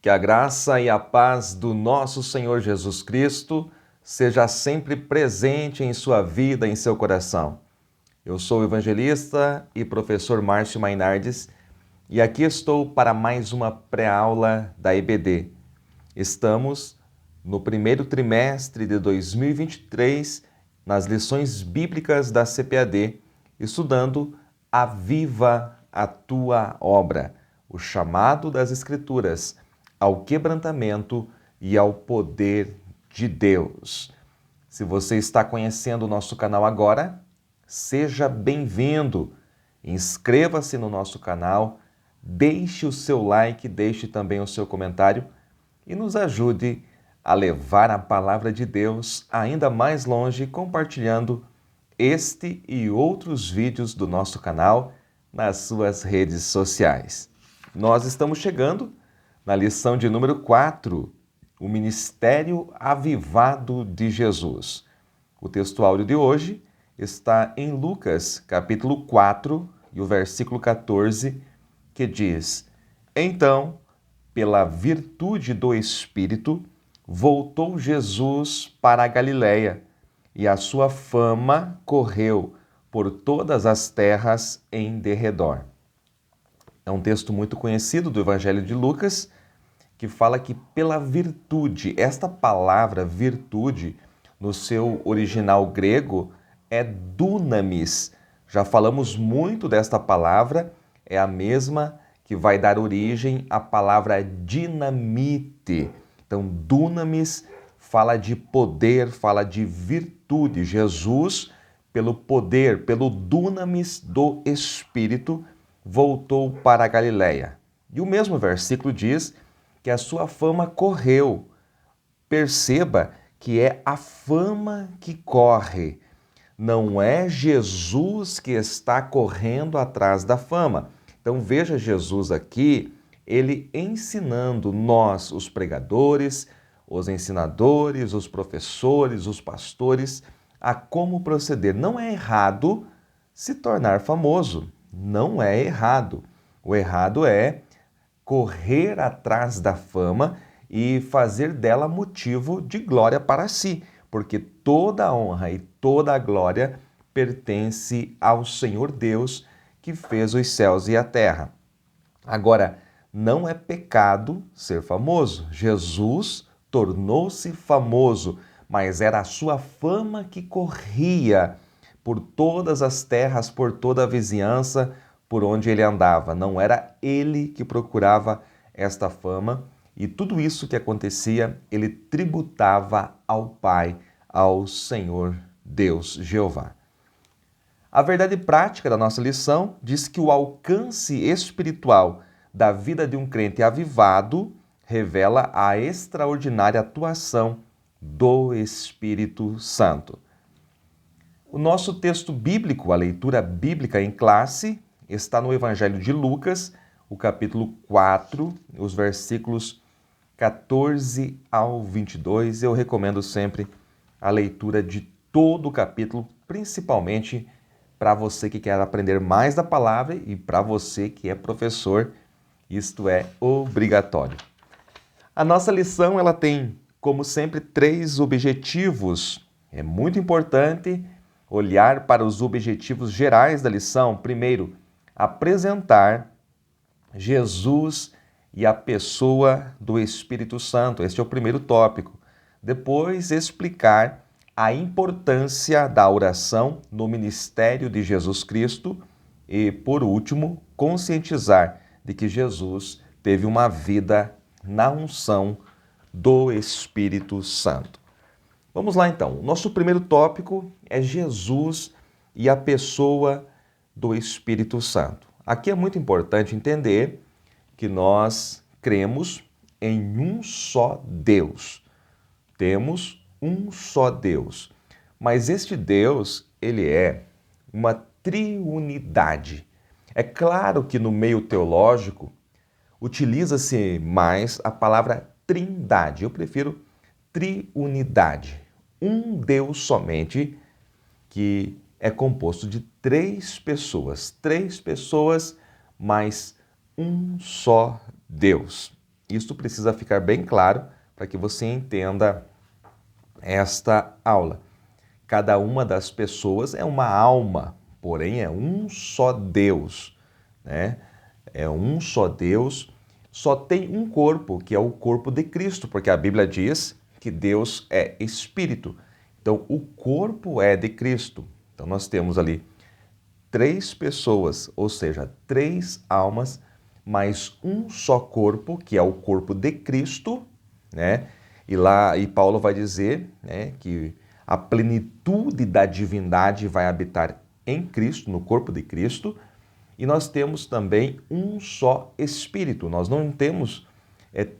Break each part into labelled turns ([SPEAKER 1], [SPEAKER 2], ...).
[SPEAKER 1] Que a graça e a paz do nosso Senhor Jesus Cristo seja sempre presente em sua vida, em seu coração. Eu sou o evangelista e professor Márcio Mainardes e aqui estou para mais uma pré-aula da EBD. Estamos no primeiro trimestre de 2023, nas lições bíblicas da CPAD, estudando Aviva a Tua Obra, o chamado das Escrituras ao quebrantamento e ao poder de Deus. Se você está conhecendo o nosso canal agora, seja bem-vindo. Inscreva-se no nosso canal, deixe o seu like, deixe também o seu comentário e nos ajude a levar a palavra de Deus ainda mais longe, compartilhando este e outros vídeos do nosso canal nas suas redes sociais. Nós estamos chegando na lição de número 4, o Ministério Avivado de Jesus. O texto áudio de hoje está em Lucas, capítulo 4, e o versículo 14, que diz: Então, pela virtude do Espírito, voltou Jesus para a Galiléia, e a sua fama correu por todas as terras em derredor. É um texto muito conhecido do Evangelho de Lucas, que fala que pela virtude, esta palavra virtude, no seu original grego, é dunamis. Já falamos muito desta palavra, é a mesma que vai dar origem à palavra dinamite. Então, dunamis fala de poder, fala de virtude. Jesus, pelo poder, pelo dunamis do Espírito, voltou para a Galiléia. E o mesmo versículo diz que a sua fama correu. Perceba que é a fama que corre. Não é Jesus que está correndo atrás da fama. Então veja Jesus aqui, ele ensinando nós, os pregadores, os ensinadores, os professores, os pastores, a como proceder. Não é errado se tornar famoso. Não é errado. O errado é correr atrás da fama e fazer dela motivo de glória para si, porque toda a honra e toda a glória pertence ao Senhor Deus que fez os céus e a terra. Agora, não é pecado ser famoso. Jesus tornou-se famoso, mas era a sua fama que corria por todas as terras, por toda a vizinhança, por onde ele andava. Não era ele que procurava esta fama, e tudo isso que acontecia, ele tributava ao Pai, ao Senhor Deus, Jeová. A verdade prática da nossa lição diz que o alcance espiritual da vida de um crente avivado revela a extraordinária atuação do Espírito Santo. O nosso texto bíblico, a leitura bíblica em classe, está no Evangelho de Lucas, o capítulo 4, os versículos 14 ao 22. Eu recomendo sempre a leitura de todo o capítulo, principalmente para você que quer aprender mais da palavra e para você que é professor, isto é obrigatório. A nossa lição ela tem, como sempre, 3 objetivos. É muito importante olhar para os objetivos gerais da lição. Primeiro, apresentar Jesus e a pessoa do Espírito Santo. Este é o primeiro tópico. Depois, explicar a importância da oração no ministério de Jesus Cristo. E, por último, conscientizar de que Jesus teve uma vida na unção do Espírito Santo. Vamos lá então. O nosso primeiro tópico é Jesus e a pessoa do Espírito Santo. Aqui é muito importante entender que nós cremos em um só Deus. Temos um só Deus. Mas este Deus, ele é uma triunidade. É claro que no meio teológico utiliza-se mais a palavra trindade. Eu prefiro triunidade. Um Deus somente, que é composto de 3 pessoas. 3 pessoas, mas um só Deus. Isso precisa ficar bem claro para que você entenda esta aula. Cada uma das pessoas é uma alma, porém é um só Deus, né? É um só Deus, só tem um corpo, que é o corpo de Cristo, porque a Bíblia diz que Deus é Espírito. Então, o corpo é de Cristo. Então, nós temos ali 3 pessoas, ou seja, 3 almas, mais um só corpo, que é o corpo de Cristo, né? E Paulo vai dizer, né, que a plenitude da divindade vai habitar em Cristo, no corpo de Cristo, e nós temos também um só Espírito. Nós não temos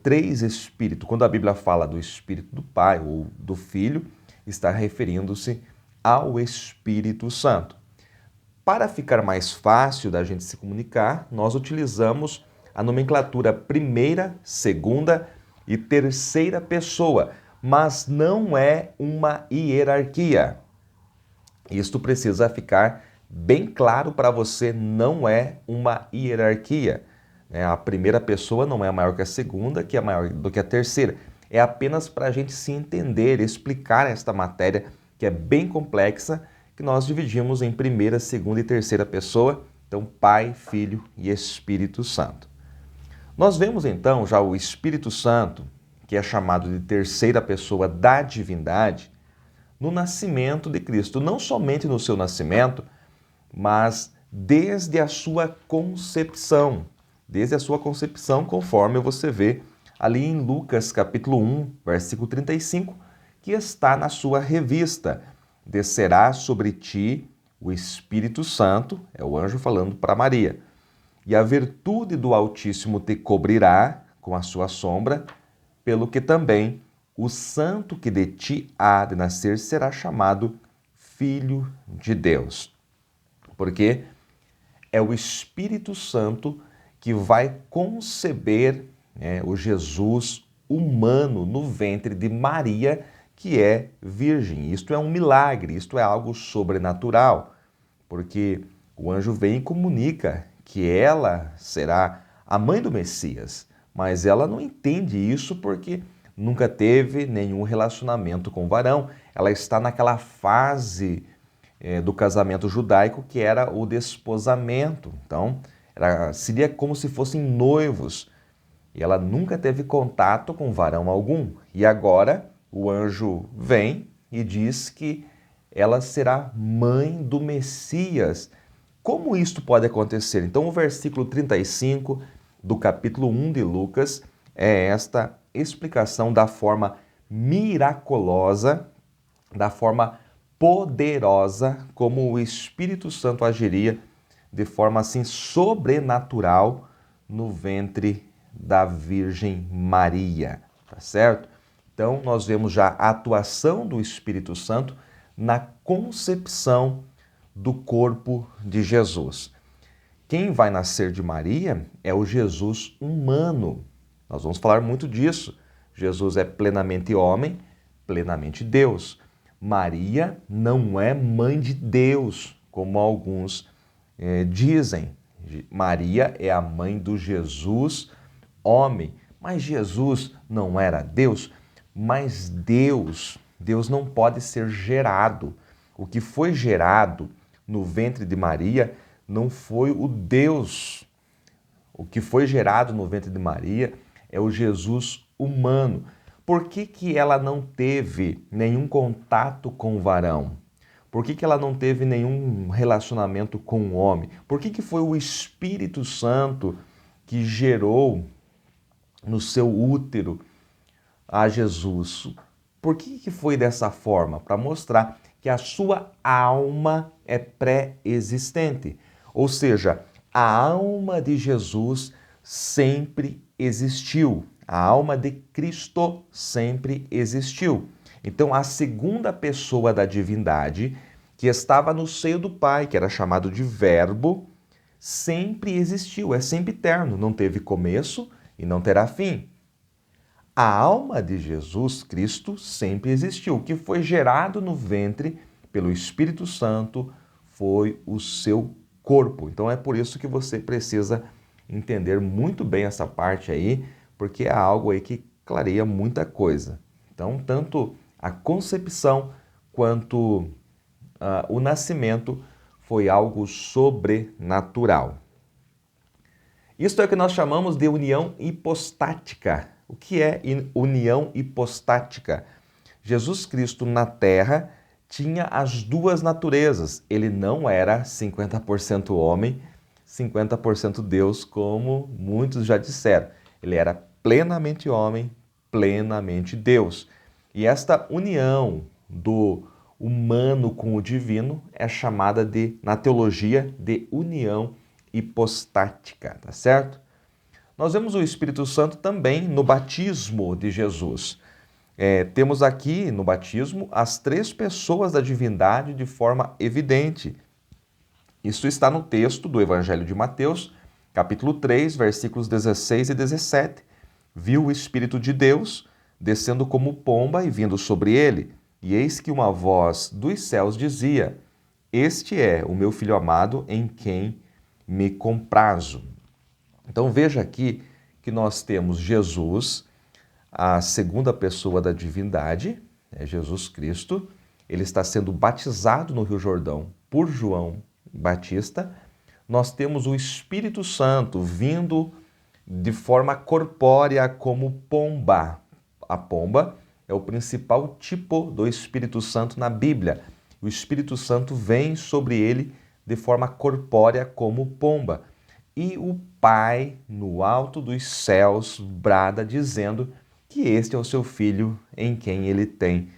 [SPEAKER 1] 3 Espíritos. Quando a Bíblia fala do Espírito do Pai ou do Filho, está referindo-se ao Espírito Santo. Para ficar mais fácil da gente se comunicar, nós utilizamos a nomenclatura primeira, segunda e terceira pessoa, mas não é uma hierarquia. Isto precisa ficar bem claro para você, não é uma hierarquia. A primeira pessoa não é maior que a segunda, que é maior do que a terceira. É apenas para a gente se entender, explicar esta matéria que é bem complexa, que nós dividimos em primeira, segunda e terceira pessoa, então Pai, Filho e Espírito Santo. Nós vemos então já o Espírito Santo, que é chamado de terceira pessoa da divindade, no nascimento de Cristo, não somente no seu nascimento, mas desde a sua concepção. Desde a sua concepção, conforme você vê ali em Lucas capítulo 1, versículo 35, que está na sua revista. Descerá sobre ti o Espírito Santo, é o anjo falando para Maria, e a virtude do Altíssimo te cobrirá com a sua sombra, pelo que também o santo que de ti há de nascer será chamado Filho de Deus. Porque é o Espírito Santo que vai conceber o Jesus humano no ventre de Maria, que é virgem. Isto é um milagre, isto é algo sobrenatural, porque o anjo vem e comunica que ela será a mãe do Messias, mas ela não entende isso porque nunca teve nenhum relacionamento com o varão. Ela está naquela fase do casamento judaico que era o desposamento. Então, seria como se fossem noivos. E ela nunca teve contato com varão algum. E agora o anjo vem e diz que ela será mãe do Messias. Como isto pode acontecer? Então, o versículo 35 do capítulo 1 de Lucas é esta explicação da forma miraculosa, da forma poderosa como o Espírito Santo agiria de forma assim sobrenatural no ventre da Virgem Maria, tá certo? Então, nós vemos já a atuação do Espírito Santo na concepção do corpo de Jesus. Quem vai nascer de Maria é o Jesus humano. Nós vamos falar muito disso. Jesus é plenamente homem, plenamente Deus. Maria não é mãe de Deus, como alguns dizem. Maria é a mãe do Jesus homem. Mas Jesus não era Deus? Mas Deus não pode ser gerado. O que foi gerado no ventre de Maria não foi o Deus. O que foi gerado no ventre de Maria é o Jesus humano. Por que ela não teve nenhum contato com o varão? Por que ela não teve nenhum relacionamento com o homem? Por que foi o Espírito Santo que gerou no seu útero a Jesus? Por que foi dessa forma? Para mostrar que a sua alma é pré-existente. Ou seja, a alma de Jesus sempre existiu. A alma de Cristo sempre existiu. Então, a segunda pessoa da divindade, que estava no seio do Pai, que era chamado de Verbo, sempre existiu, é sempre eterno, não teve começo e não terá fim. A alma de Jesus Cristo sempre existiu. O que foi gerado no ventre pelo Espírito Santo foi o seu corpo. Então é por isso que você precisa entender muito bem essa parte aí, porque é algo aí que clareia muita coisa. Então, tanto a concepção quanto o nascimento foi algo sobrenatural. Isto é o que nós chamamos de união hipostática. O que é união hipostática? Jesus Cristo na Terra tinha as duas naturezas. Ele não era 50% homem, 50% Deus, como muitos já disseram. Ele era plenamente homem, plenamente Deus. E esta união do humano com o divino é chamada na teologia de união hipostática, tá certo? Nós vemos o Espírito Santo também no batismo de Jesus. Temos aqui no batismo as três pessoas da divindade de forma evidente. Isso está no texto do Evangelho de Mateus, capítulo 3, versículos 16 e 17. Viu o Espírito de Deus descendo como pomba e vindo sobre ele, e eis que uma voz dos céus dizia: Este é o meu Filho amado, em quem me comprazo. Então veja aqui que nós temos Jesus, a segunda pessoa da divindade, Jesus Cristo. Ele está sendo batizado no Rio Jordão por João Batista. Nós temos o Espírito Santo vindo de forma corpórea como pomba. A pomba é o principal tipo do Espírito Santo na Bíblia. O Espírito Santo vem sobre ele de forma corpórea como pomba. E o Pai, no alto dos céus, brada dizendo que este é o seu Filho em quem ele tem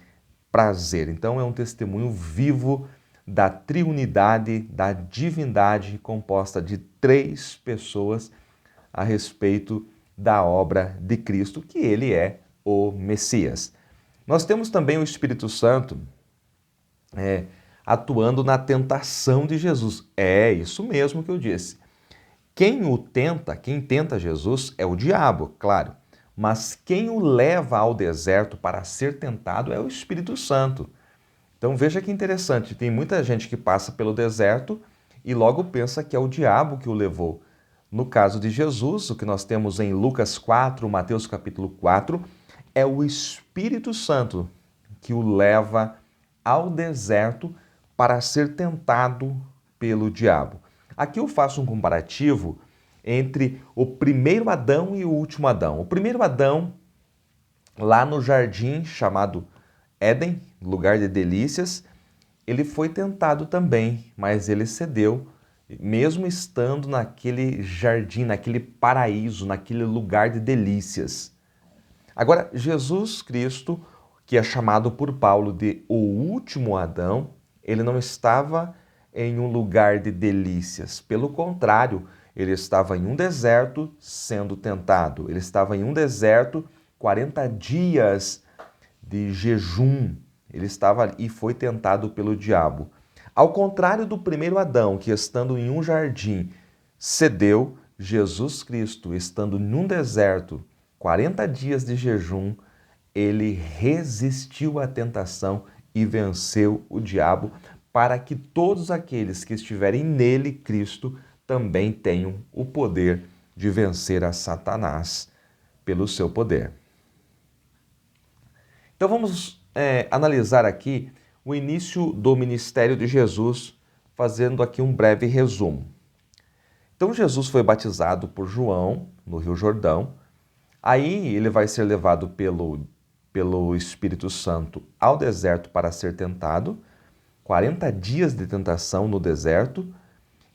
[SPEAKER 1] prazer. Então é um testemunho vivo da triunidade, da divindade composta de três pessoas a respeito da obra de Cristo, que ele é o Messias. Nós temos também o Espírito Santo atuando na tentação de Jesus. É isso mesmo que eu disse. Quem tenta Jesus é o diabo, claro, mas quem o leva ao deserto para ser tentado é o Espírito Santo. Então veja que interessante, tem muita gente que passa pelo deserto e logo pensa que é o diabo que o levou. No caso de Jesus, o que nós temos em Lucas 4, Mateus capítulo 4, é o Espírito Santo que o leva ao deserto para ser tentado pelo diabo. Aqui eu faço um comparativo entre o primeiro Adão e o último Adão. O primeiro Adão, lá no jardim chamado Éden, lugar de delícias, ele foi tentado também, mas ele cedeu, mesmo estando naquele jardim, naquele paraíso, naquele lugar de delícias. Agora, Jesus Cristo, que é chamado por Paulo de o último Adão, ele não estava em um lugar de delícias. Pelo contrário, ele estava em um deserto sendo tentado. Ele estava em um deserto, 40 dias de jejum. Ele estava e foi tentado pelo diabo. Ao contrário do primeiro Adão, que estando em um jardim cedeu, Jesus Cristo, estando num deserto, 40 dias de jejum, ele resistiu à tentação e venceu o diabo, para que todos aqueles que estiverem nele, Cristo, também tenham o poder de vencer a Satanás pelo seu poder. Então vamos analisar aqui o início do ministério de Jesus, fazendo aqui um breve resumo. Então Jesus foi batizado por João no Rio Jordão, aí ele vai ser levado pelo Espírito Santo ao deserto para ser tentado, 40 dias de tentação no deserto,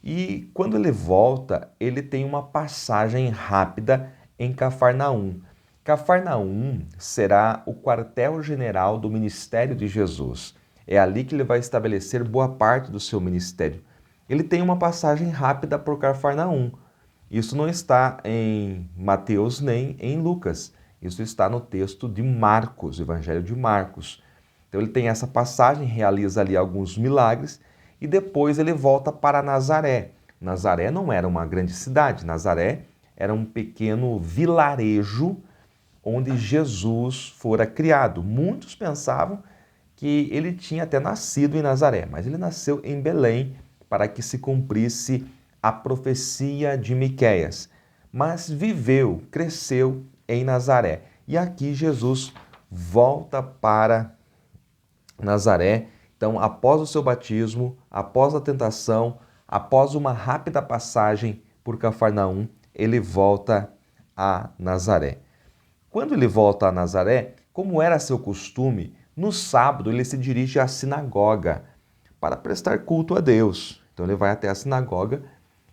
[SPEAKER 1] e quando ele volta, ele tem uma passagem rápida em Cafarnaum. Cafarnaum será o quartel-general do ministério de Jesus. É ali que ele vai estabelecer boa parte do seu ministério. Ele tem uma passagem rápida por Cafarnaum. Isso não está em Mateus nem em Lucas. Isso está no texto de Marcos, o Evangelho de Marcos. Então ele tem essa passagem, realiza ali alguns milagres e depois ele volta para Nazaré. Nazaré não era uma grande cidade, Nazaré era um pequeno vilarejo onde Jesus fora criado. Muitos pensavam que ele tinha até nascido em Nazaré, mas ele nasceu em Belém para que se cumprisse a profecia de Miqueias. Mas viveu, cresceu em Nazaré. E aqui Jesus volta para Nazaré. Então, após o seu batismo, após a tentação, após uma rápida passagem por Cafarnaum, ele volta a Nazaré. Quando ele volta a Nazaré, como era seu costume, no sábado ele se dirige à sinagoga para prestar culto a Deus. Então ele vai até a sinagoga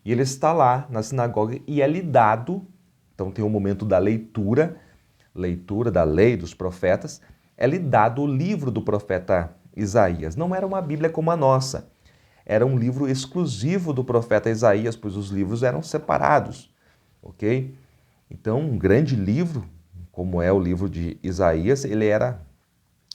[SPEAKER 1] e ele está lá na sinagoga e é lhe dado, então tem o momento da leitura da lei dos profetas, é lhe dado o livro do profeta Isaías. Não era uma Bíblia como a nossa, era um livro exclusivo do profeta Isaías, pois os livros eram separados, ok? Então, um grande livro, como é o livro de Isaías, ele era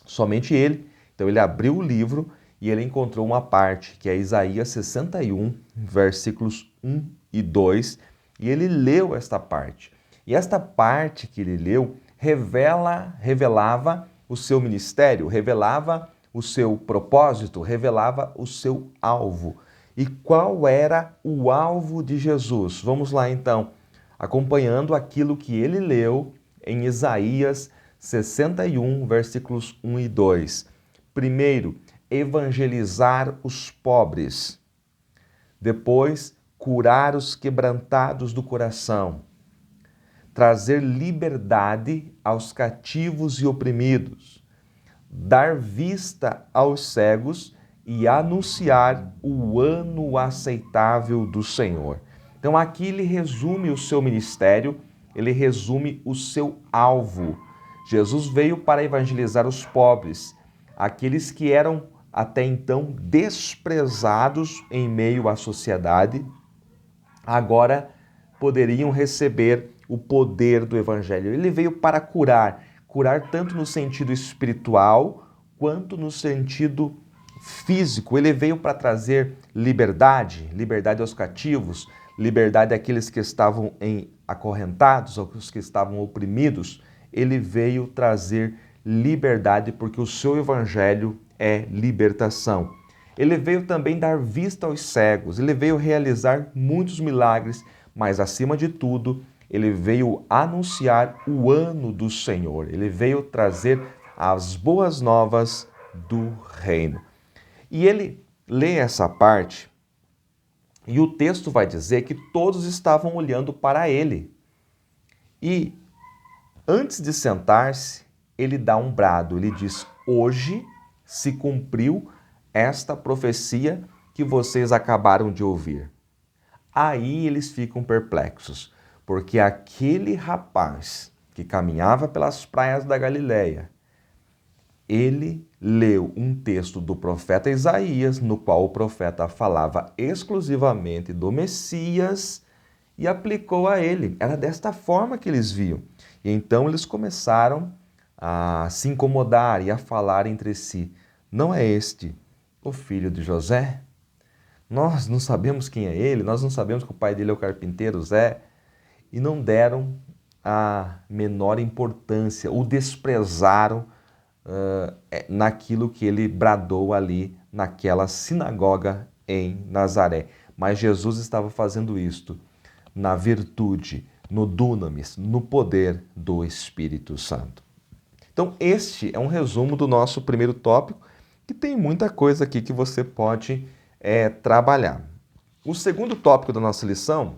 [SPEAKER 1] somente ele. Então, ele abriu o livro e ele encontrou uma parte, que é Isaías 61, versículos 1 e 2, e ele leu esta parte. E esta parte que ele leu revelava o seu ministério, revelava o seu propósito, revelava o seu alvo. E qual era o alvo de Jesus? Vamos lá então, acompanhando aquilo que ele leu em Isaías 61, versículos 1 e 2. Primeiro, evangelizar os pobres. Depois, curar os quebrantados do coração. Trazer liberdade aos cativos e oprimidos. Dar vista aos cegos e anunciar o ano aceitável do Senhor. Então aqui ele resume o seu ministério, ele resume o seu alvo. Jesus veio para evangelizar os pobres, aqueles que eram até então desprezados em meio à sociedade, agora poderiam receber o poder do evangelho. Ele veio para curar tanto no sentido espiritual quanto no sentido físico. Ele veio para trazer liberdade aos cativos, liberdade àqueles que estavam acorrentados, aos que estavam oprimidos. Ele veio trazer liberdade porque o seu evangelho é libertação. Ele veio também dar vista aos cegos, ele veio realizar muitos milagres, mas acima de tudo, ele veio anunciar o ano do Senhor. Ele veio trazer as boas novas do reino. E ele lê essa parte e o texto vai dizer que todos estavam olhando para ele. E antes de sentar-se, ele dá um brado, ele diz: hoje se cumpriu esta profecia que vocês acabaram de ouvir. Aí eles ficam perplexos, porque aquele rapaz que caminhava pelas praias da Galileia, ele leu um texto do profeta Isaías, no qual o profeta falava exclusivamente do Messias e aplicou a ele. Era desta forma que eles viam. E então eles começaram a se incomodar e a falar entre si: não é este o filho de José? Nós não sabemos quem é ele, nós não sabemos que o pai dele é o carpinteiro Zé. E não deram a menor importância, o desprezaram naquilo que ele bradou ali naquela sinagoga em Nazaré. Mas Jesus estava fazendo isto na virtude, no dunamis, no poder do Espírito Santo. Então este é um resumo do nosso primeiro tópico, que tem muita coisa aqui que você pode trabalhar. O segundo tópico da nossa lição,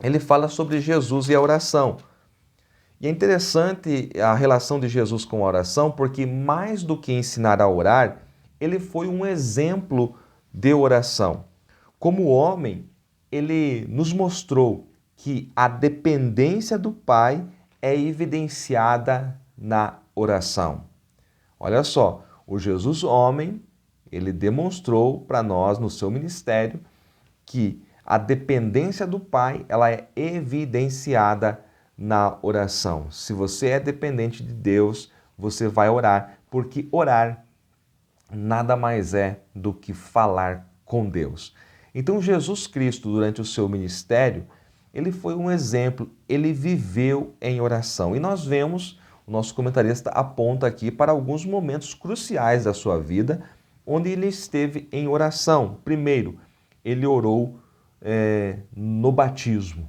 [SPEAKER 1] ele fala sobre Jesus e a oração. E é interessante a relação de Jesus com a oração, porque mais do que ensinar a orar, ele foi um exemplo de oração. Como homem, ele nos mostrou que a dependência do Pai é evidenciada na oração. Olha só, o Jesus homem, ele demonstrou para nós no seu ministério que a dependência do Pai, ela é evidenciada na oração. Se você é dependente de Deus, você vai orar, porque orar nada mais é do que falar com Deus. Então Jesus Cristo, durante o seu ministério, ele foi um exemplo, ele viveu em oração. E nós vemos, o nosso comentarista aponta aqui para alguns momentos cruciais da sua vida, onde ele esteve em oração. Primeiro, ele orou no batismo.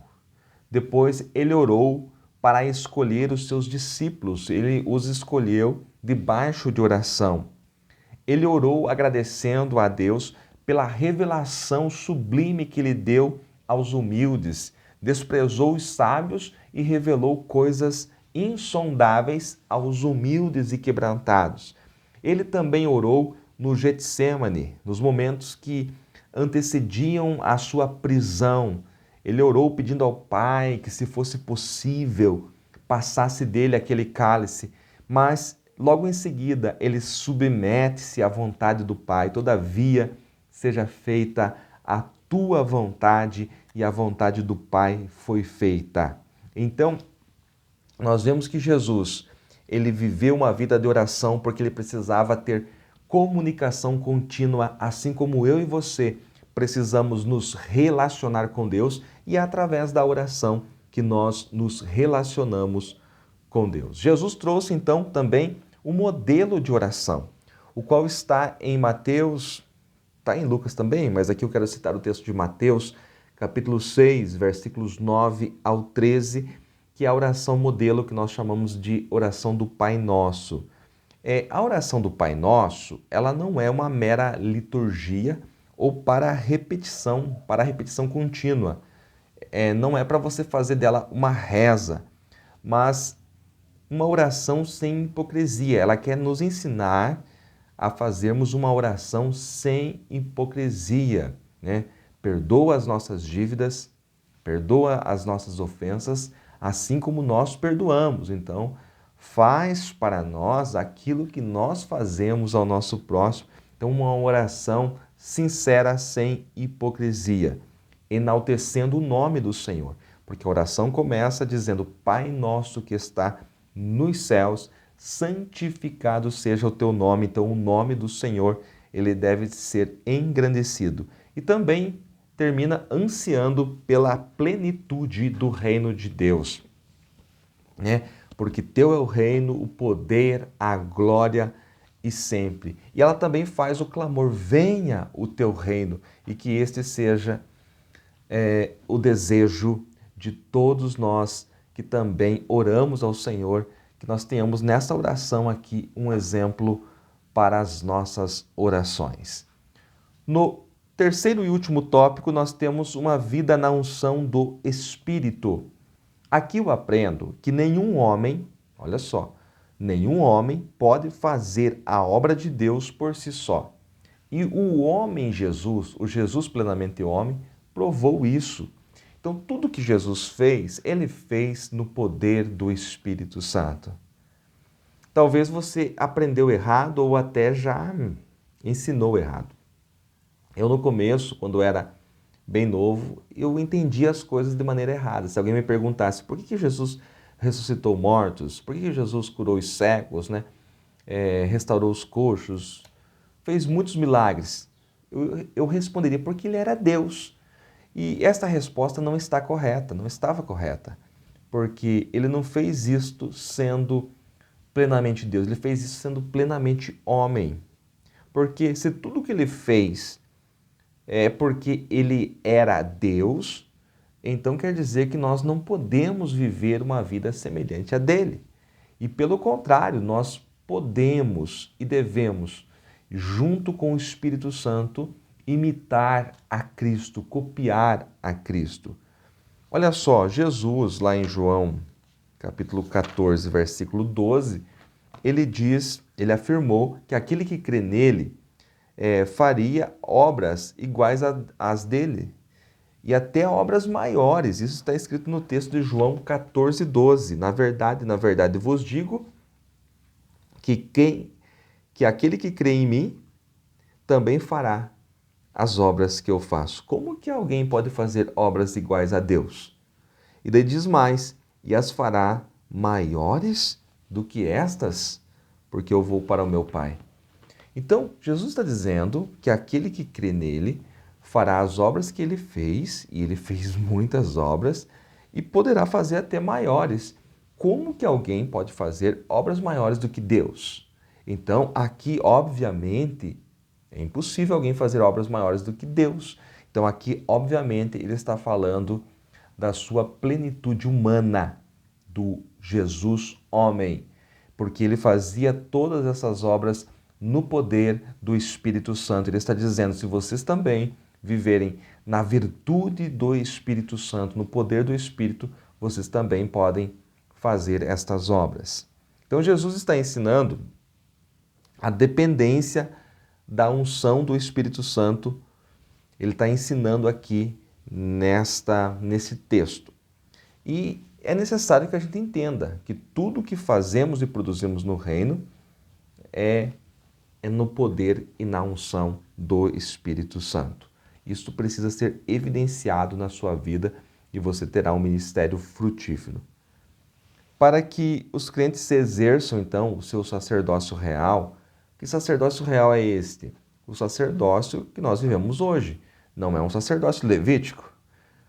[SPEAKER 1] Depois, ele orou para escolher os seus discípulos. Ele os escolheu debaixo de oração. Ele orou agradecendo a Deus pela revelação sublime que ele deu aos humildes, desprezou os sábios e revelou coisas insondáveis aos humildes e quebrantados. Ele também orou no Getsêmani, nos momentos que antecediam a sua prisão. Ele orou pedindo ao Pai que, se fosse possível, passasse dele aquele cálice, mas logo em seguida ele submete-se à vontade do Pai. Todavia, seja feita a tua vontade, e a vontade do Pai foi feita. Então, nós vemos que Jesus, ele viveu uma vida de oração porque ele precisava ter comunicação contínua, assim como eu e você precisamos nos relacionar com Deus, e é através da oração que nós nos relacionamos com Deus. Jesus trouxe então também um modelo de oração, o qual está em Mateus, está em Lucas também, mas aqui eu quero citar o texto de Mateus, capítulo 6, versículos 9 ao 13, que é a oração modelo que nós chamamos de oração do Pai Nosso. A oração do Pai Nosso, ela não é uma mera liturgia ou para repetição contínua. Não é para você fazer dela uma reza, mas uma oração sem hipocrisia. Ela quer nos ensinar a fazermos uma oração sem hipocrisia, né? Perdoa as nossas dívidas, perdoa as nossas ofensas, assim como nós perdoamos. Então, faz para nós aquilo que nós fazemos ao nosso próximo. Então, uma oração sincera, sem hipocrisia, enaltecendo o nome do Senhor. Porque a oração começa dizendo: Pai nosso que está nos céus, santificado seja o teu nome. Então, o nome do Senhor, ele deve ser engrandecido. E também termina ansiando pela plenitude do reino de Deus, né? Porque teu é o reino, o poder, a glória e sempre. E ela também faz o clamor: venha o teu reino, e que este seja o desejo de todos nós que também oramos ao Senhor, que nós tenhamos nessa oração aqui um exemplo para as nossas orações. No terceiro e último tópico, nós temos uma vida na unção do Espírito. Aqui eu aprendo que nenhum homem, olha só, nenhum homem pode fazer a obra de Deus por si só. E o homem Jesus, o Jesus plenamente homem, provou isso. Então, tudo que Jesus fez, ele fez no poder do Espírito Santo. Talvez você aprendeu errado ou até já ensinou errado. Eu, no começo, quando era bem novo, eu entendia as coisas de maneira errada. Se alguém me perguntasse por que Jesus ressuscitou mortos, por que Jesus curou os cegos, né? Restaurou os coxos, fez muitos milagres, eu responderia: porque ele era Deus. E esta resposta não está correta, não estava correta, porque ele não fez isto sendo plenamente Deus, ele fez isso sendo plenamente homem. Porque se tudo que ele fez é porque ele era Deus, então quer dizer que nós não podemos viver uma vida semelhante à dele. E pelo contrário, nós podemos e devemos, junto com o Espírito Santo, imitar a Cristo, copiar a Cristo. Olha só, Jesus, lá em João, capítulo 14, versículo 12, ele afirmou que aquele que crê nele faria obras iguais às dele, e até obras maiores. Isso está escrito no texto de João 14, 12. Na verdade vos digo que aquele que crê em mim também fará as obras que eu faço. Como que alguém pode fazer obras iguais a Deus? E daí diz mais: e as fará maiores do que estas, porque eu vou para o meu Pai. Então, Jesus está dizendo que aquele que crê nele fará as obras que ele fez, e ele fez muitas obras, e poderá fazer até maiores. Como que alguém pode fazer obras maiores do que Deus? Então, aqui, obviamente, é impossível alguém fazer obras maiores do que Deus. Então, aqui, obviamente, ele está falando da sua plenitude humana, do Jesus homem, porque ele fazia todas essas obras no poder do Espírito Santo. Ele está dizendo, se vocês também viverem na virtude do Espírito Santo, no poder do Espírito, vocês também podem fazer estas obras. Então Jesus está ensinando a dependência da unção do Espírito Santo. Ele está ensinando aqui nesse texto. E é necessário que a gente entenda que tudo que fazemos e produzimos no reino é no poder e na unção do Espírito Santo. Isso precisa ser evidenciado na sua vida e você terá um ministério frutífero. Para que os crentes exerçam, então, o seu sacerdócio real, que sacerdócio real é este? O sacerdócio que nós vivemos hoje. Não é um sacerdócio levítico,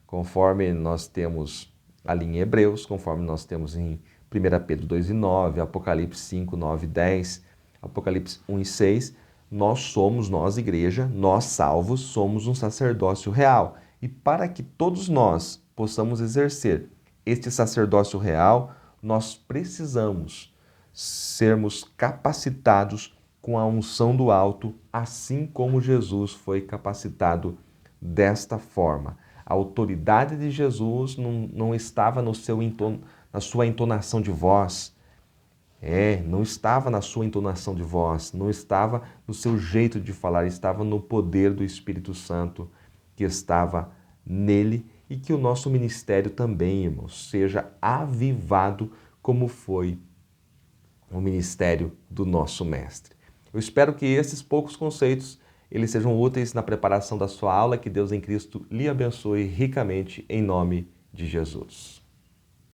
[SPEAKER 1] conforme nós temos ali em Hebreus, conforme nós temos em 1 Pedro 2:9, Apocalipse 5:9 e 10, Apocalipse 1 e 6, nós igreja, nós salvos, somos um sacerdócio real. E para que todos nós possamos exercer este sacerdócio real, nós precisamos sermos capacitados com a unção do alto, assim como Jesus foi capacitado desta forma. A autoridade de Jesus não estava na sua entonação de voz. Não estava na sua entonação de voz, não estava no seu jeito de falar, estava no poder do Espírito Santo que estava nele e que o nosso ministério também, irmãos, seja avivado como foi o ministério do nosso Mestre. Eu espero que esses poucos conceitos eles sejam úteis na preparação da sua aula, que Deus em Cristo lhe abençoe ricamente em nome de Jesus.